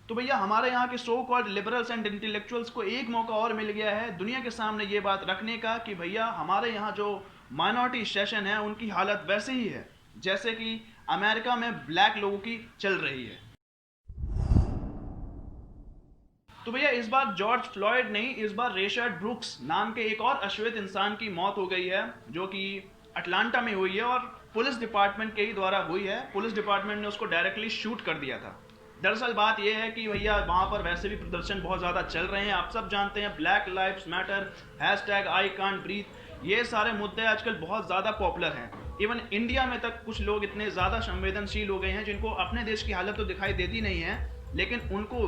तो भैया हमारे यहाँ के so called liberals and intellectuals को एक मौका और मिल गया है दुनिया के सामने ये बात रखने का कि भैया हमारे यहाँ जो माइनॉरिटी सेशन है उनकी हालत वैसे ही है जैसे कि अमेरिका में ब्लैक लोगों की चल रही है। तो भैया इस बार जॉर्ज फ्लॉयड नहीं, इस बार रेशर्ड ब्रूक्स नाम के एक और अश्वेत इंसान की मौत हो गई है जो कि अटलांटा में हुई है और पुलिस डिपार्टमेंट के ही द्वारा हुई है। पुलिस डिपार्टमेंट ने उसको डायरेक्टली शूट कर दिया था। दरअसल बात यह है कि भैया वहाँ पर वैसे भी प्रदर्शन बहुत ज़्यादा चल रहे हैं, आप सब जानते हैं, black lives matter, hashtag I can't breathe, ये सारे मुद्दे आजकल बहुत ज़्यादा पॉपुलर हैं। इवन इंडिया में तक कुछ लोग इतने ज़्यादा संवेदनशील हो गए हैं जिनको अपने देश की हालत तो दिखाई देती नहीं है, लेकिन उनको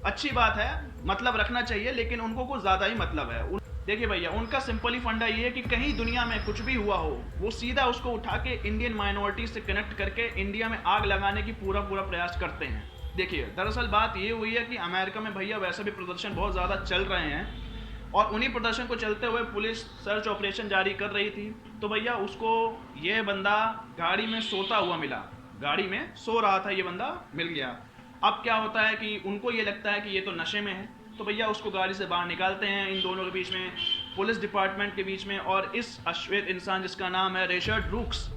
अच्छी बात है, मतलब रखना चाहिए, लेकिन उनको कुछ ज़्यादा ही मतलब है। देखिए भैया उनका सिंपली फंडा ये है कि कहीं दुनिया में कुछ भी हुआ हो वो सीधा उसको उठा के इंडियन माइनॉरिटी से कनेक्ट करके इंडिया में आग लगाने की पूरा प्रयास करते हैं। देखिए दरअसल बात ये हुई है कि अमेरिका में भैया वैसे भी प्रदर्शन बहुत ज़्यादा चल रहे हैं और उन्हीं प्रदर्शन को चलते हुए पुलिस सर्च ऑपरेशन जारी कर रही थी। तो भैया उसको ये बंदा गाड़ी में सोता हुआ मिला, गाड़ी में सो रहा था, ये बंदा मिल गया। अब क्या होता है कि उनको ये लगता है कि ये तो नशे में है, तो भैया उसको गाड़ी से बाहर निकालते हैं। इन दोनों के बीच में, पुलिस डिपार्टमेंट के बीच में और इस अश्वेत इंसान जिसका नाम है रेशर्ड ब्रूक्स,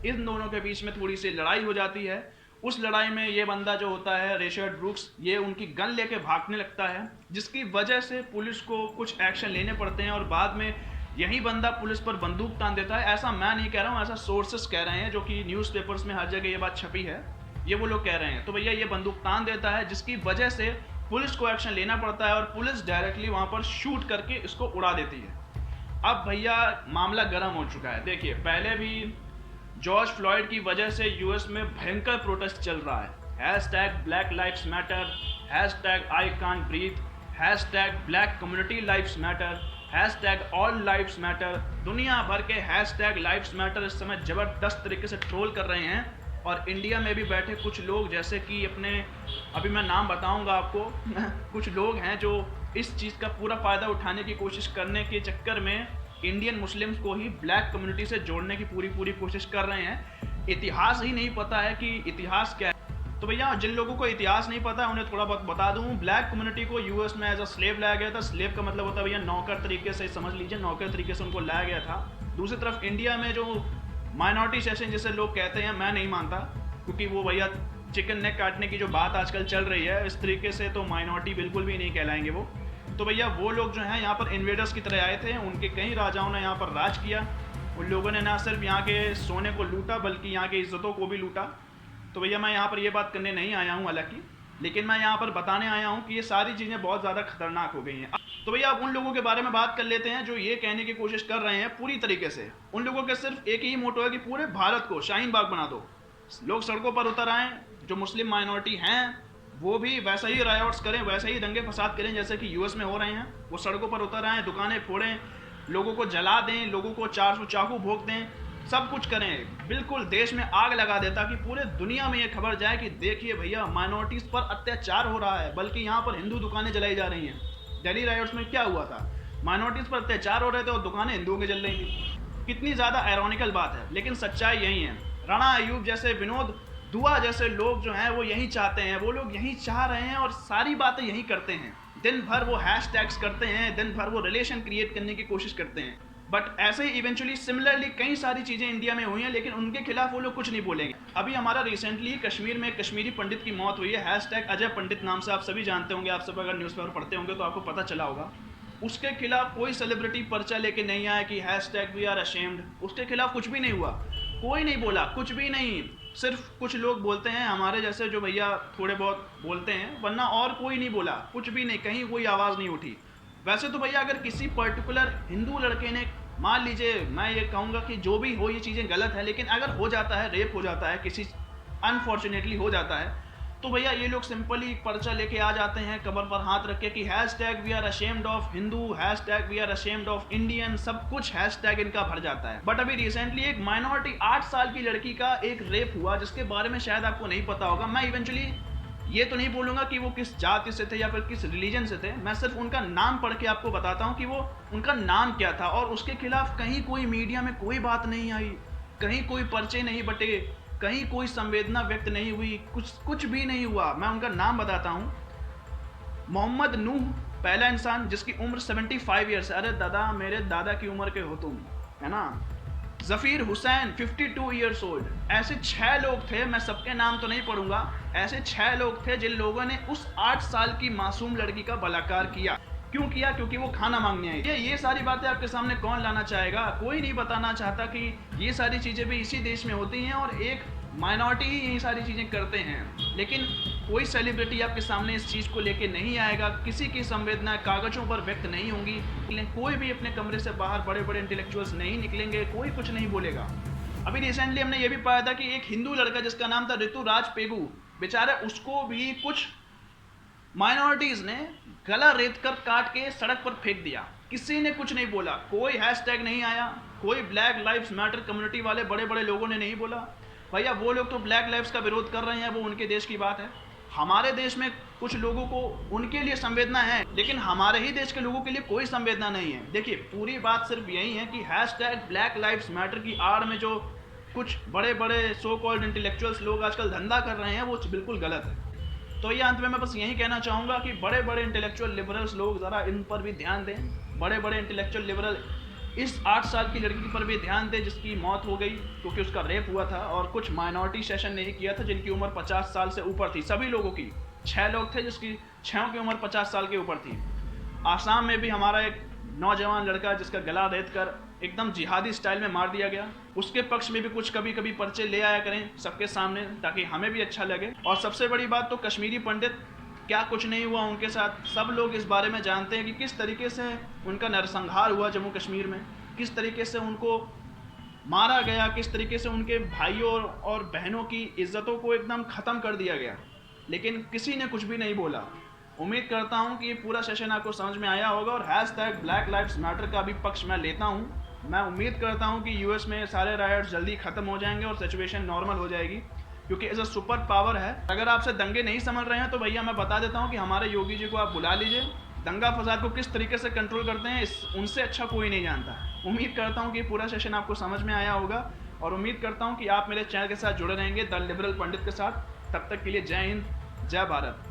इन दोनों के बीच में थोड़ी सी लड़ाई हो जाती है। उस लड़ाई में ये बंदा जो होता है रेशर्ड ब्रूक्स, ये उनकी गन लेके भागने लगता है, जिसकी वजह से पुलिस को कुछ एक्शन लेने पड़ते हैं और बाद में यही बंदा पुलिस पर बंदूक तान देता है। ऐसा मैं नहीं कह रहा हूँ, ऐसा सोर्सेस कह रहे हैं जो कि न्यूज़पेपर्स में हर जगह ये बात छपी है, ये वो लोग कह रहे हैं। तो भैया ये बंदूक तान देता है जिसकी वजह से पुलिस को एक्शन लेना पड़ता है और पुलिस डायरेक्टली वहाँ पर शूट करके इसको उड़ा देती है। अब भैया मामला गर्म हो चुका है। देखिए पहले भी जॉर्ज फ्लॉयड की वजह से यूएस में भयंकर प्रोटेस्ट चल रहा है, hashtag black lives matter, hashtag I can't breathe, hashtag black community lives matter, hashtag all lives matter. दुनिया भर के हैशटैग लाइव्स मैटर इस समय ज़बरदस्त तरीके से ट्रोल कर रहे हैं और इंडिया में भी बैठे कुछ लोग, जैसे कि अपने, अभी मैं नाम बताऊंगा आपको कुछ लोग हैं जो इस चीज़ का पूरा फ़ायदा उठाने की कोशिश करने के चक्कर में इंडियन मुस्लिम्स को ही ब्लैक कम्युनिटी से जोड़ने की पूरी कोशिश कर रहे हैं। इतिहास ही नहीं पता है कि इतिहास क्या है। तो भैया जिन लोगों को इतिहास नहीं पता है उन्हें थोड़ा बहुत बता दूं, ब्लैक कम्युनिटी को यूएस में एज अ स्लेव लाया गया था। स्लेव का मतलब होता है भैया नौकर तरीके से, समझ लीजिए नौकर तरीके से उनको लाया गया था। दूसरी तरफ इंडिया में जो माइनॉरिटी सेशन जिसे लोग कहते हैं, मैं नहीं मानता, क्योंकि वो भैया चिकन नेक काटने की जो बात आजकल चल रही है इस तरीके से तो माइनॉरिटी बिल्कुल भी नहीं कहलाएंगे वो। तो भैया वो लोग जो हैं यहाँ पर इन्वेडर्स की तरह आए थे, उनके कई राजाओं ने यहाँ पर राज किया। उन लोगों ने ना सिर्फ यहाँ के सोने को लूटा बल्कि यहाँ की इज्जतों को भी लूटा। तो भैया मैं यहाँ पर ये बात करने नहीं आया हूँ हालांकि, लेकिन मैं यहाँ पर बताने आया हूँ कि ये सारी चीज़ें बहुत ज़्यादा खतरनाक हो गई हैं। तो भैया अब उन लोगों के बारे में बात कर लेते हैं जो ये कहने की कोशिश कर रहे हैं पूरी तरीके से। उन लोगों का सिर्फ एक ही मोटो है कि पूरे भारत को शाहीन बाग बना दो, लोग सड़कों पर उतर आएँ, जो मुस्लिम माइनॉरिटी हैं वो भी वैसा ही रायट्स करें, वैसे ही दंगे फसाद करें जैसे कि यूएस में हो रहे हैं। वो सड़कों पर उतर आएँ, दुकानें फोड़ें, लोगों को जला दें, लोगों को 400 चाकू भोंक दें, सब कुछ करें, बिल्कुल देश में आग लगा दे ताकि पूरे दुनिया में ये खबर जाए कि देखिए भैया माइनॉरिटीज़ पर अत्याचार हो रहा है। बल्कि यहाँ पर हिंदू दुकानें जलाई जा रही हैं। दिल्ली राइट्स में क्या हुआ था, माइनॉरिटीज़ पर अत्याचार हो रहे थे और दुकानें हिंदुओं की जल रही थी। कितनी ज़्यादा आयरॉनिकल बात है, लेकिन सच्चाई यही है। राणा अयूब जैसे, विनोद दुआ जैसे लोग जो हैं वो यही चाहते हैं, वो लोग यही चाह रहे हैं और सारी बातें यही करते हैं। दिन भर वो हैशटैग्स करते हैं, दिन भर वो रिलेशन क्रिएट करने की कोशिश करते हैं। बट ऐसे ही इवेंचुअली सिमिलरली कई सारी चीज़ें इंडिया में हुई हैं, लेकिन उनके खिलाफ वो लोग कुछ नहीं बोलेंगे। अभी हमारा रिसेंटली कश्मीर में एक कश्मीरी पंडित की मौत हुई है, हैशटैग अजय पंडित नाम से, आप सभी जानते होंगे, आप सब अगर न्यूज़पेपर पढ़ते होंगे तो आपको पता चला होगा। उसके खिलाफ कोई सेलिब्रिटी पर्चा लेके नहीं आया कि हैशटैग वी आर अशेम्ड, उसके खिलाफ कुछ भी नहीं हुआ, कोई नहीं बोला, कुछ भी नहीं। सिर्फ कुछ लोग बोलते हैं हमारे जैसे जो भैया थोड़े बहुत बोलते हैं, वरना और कोई नहीं बोला, कुछ भी नहीं, कहीं कोई आवाज़ नहीं उठी। वैसे तो भैया अगर किसी पर्टिकुलर हिंदू लड़के ने, मान लीजिए, मैं ये कहूँगा कि जो भी हो ये चीज़ें गलत है, लेकिन अगर हो जाता है, रेप हो जाता है, किसी अनफॉर्चुनेटली हो जाता है, तो भैया ये लोग सिंपली पर्चा लेके आ जाते हैं कमर पर हाथ रख के कि hashtag we are ashamed of Hindu, hashtag we are ashamed of Indian, सब कुछ हैशटैग इनका भर जाता है। बट अभी रिसेंटली एक माइनॉरिटी 8 साल की लड़की का एक रेप हुआ जिसके बारे में शायद आपको नहीं पता होगा। मैं इवेंचुअली ये तो नहीं बोलूँगा कि वो किस जाति से थे या फिर किस रिलीजन से थे, मैं सिर्फ उनका नाम पढ़ के आपको बताता हूँ कि वो उनका नाम क्या था। और उसके खिलाफ कहीं कोई मीडिया में कोई बात नहीं आई, कहीं कोई पर्चे नहीं बटे, कहीं कोई संवेदना व्यक्त नहीं हुई, कुछ भी नहीं हुआ। मैं उनका नाम बताता हूँ, मोहम्मद नूह पहला इंसान जिसकी उम्र 75 ईयर्स है। अरे दादा, मेरे दादा की उम्र के हो तुम, है ना। जफीर हुसैन 52 ईयर्स ओल्ड। ऐसे 6 लोग थे, मैं सबके नाम तो नहीं पढ़ूंगा, ऐसे 6 लोग थे जिन लोगों ने उस 8 साल की मासूम लड़की का बलात्कार किया। क्यों किया? क्योंकि वो खाना मांगने आई। ये सारी बातें आपके सामने कौन लाना चाहेगा? कोई नहीं बताना चाहता कि ये सारी चीज़ें भी इसी देश में होती हैं और एक माइनॉरिटी ही ये सारी चीज़ें करते हैं। लेकिन कोई सेलिब्रिटी आपके सामने इस चीज़ को लेके नहीं आएगा, किसी की संवेदनाएं कागज़ों पर व्यक्त नहीं होंगी, कोई भी अपने कमरे से बाहर, बड़े बड़े इंटेलेक्चुअल्स नहीं निकलेंगे, कोई कुछ नहीं बोलेगा। अभी रिसेंटली हमने ये भी पाया था कि एक हिंदू लड़का जिसका नाम था ऋतुराज पेगू, बेचारा, उसको भी कुछ माइनॉरिटीज़ ने गला रेत कर काट के सड़क पर फेंक दिया। किसी ने कुछ नहीं बोला, कोई हैशटैग नहीं आया, कोई ब्लैक लाइव्स मैटर कम्युनिटी वाले बड़े बड़े लोगों ने नहीं बोला। भैया वो लोग तो ब्लैक लाइव्स का विरोध कर रहे हैं, वो उनके देश की बात है। हमारे देश में कुछ लोगों को उनके लिए संवेदना है, लेकिन हमारे ही देश के लोगों के लिए कोई संवेदना नहीं है। देखिए, पूरी बात सिर्फ यही है कि हैशटैग ब्लैक लाइव्स मैटर की आड़ में जो कुछ बड़े बड़े सो कॉल्ड इंटेलेक्चुअल्स लोग आजकल धंधा कर रहे हैं, वो बिल्कुल गलत है। तो ये अंत में मैं बस यही कहना चाहूँगा कि बड़े बड़े इंटेलेक्चुअल लिबरल्स लोग ज़रा इन पर भी ध्यान दें। बड़े बड़े इंटेलेक्चुअल लिबरल इस 8 साल की लड़की पर भी ध्यान दें जिसकी मौत हो गई क्योंकि उसका रेप हुआ था, और कुछ माइनॉरिटी सेशन नहीं किया था जिनकी उम्र 50 साल से ऊपर थी। सभी लोगों की 6 लोग थे जिसकी 6 की उम्र 50 साल के ऊपर थी। आसाम में भी हमारा एक नौजवान लड़का जिसका गला रेत कर एकदम जिहादी स्टाइल में मार दिया गया, उसके पक्ष में भी कुछ कभी कभी पर्चे ले आया करें सबके सामने, ताकि हमें भी अच्छा लगे। और सबसे बड़ी बात तो कश्मीरी पंडित, क्या कुछ नहीं हुआ उनके साथ। सब लोग इस बारे में जानते हैं कि किस तरीके से उनका नरसंहार हुआ जम्मू कश्मीर में, किस तरीके से उनको मारा गया, किस तरीके से उनके भाइयों और बहनों की इज्जतों को एकदम ख़त्म कर दिया गया, लेकिन किसी ने कुछ भी नहीं बोला। उम्मीद करता हूं कि ये पूरा सेशन आपको समझ में आया होगा और हैशटैग ब्लैक लाइव्स मैटर का भी पक्ष मैं लेता हूं। मैं उम्मीद करता हूं कि यूएस में सारे रायट्स जल्दी ख़त्म हो जाएंगे और सिचुएशन नॉर्मल हो जाएगी, क्योंकि एज अ सुपर पावर है। अगर आपसे दंगे नहीं समझ रहे हैं तो भैया मैं बता देता हूं कि हमारे योगी जी को आप बुला लीजिए। दंगा फसाद को किस तरीके से कंट्रोल करते हैं उनसे अच्छा कोई नहीं जानता। उम्मीद करता हूं कि पूरा सेशन आपको समझ में आया होगा और उम्मीद करता हूं कि आप मेरे चैनल के साथ जुड़े रहेंगे द लिबरल पंडित के साथ। तब तक के लिए जय हिंद, जय भारत।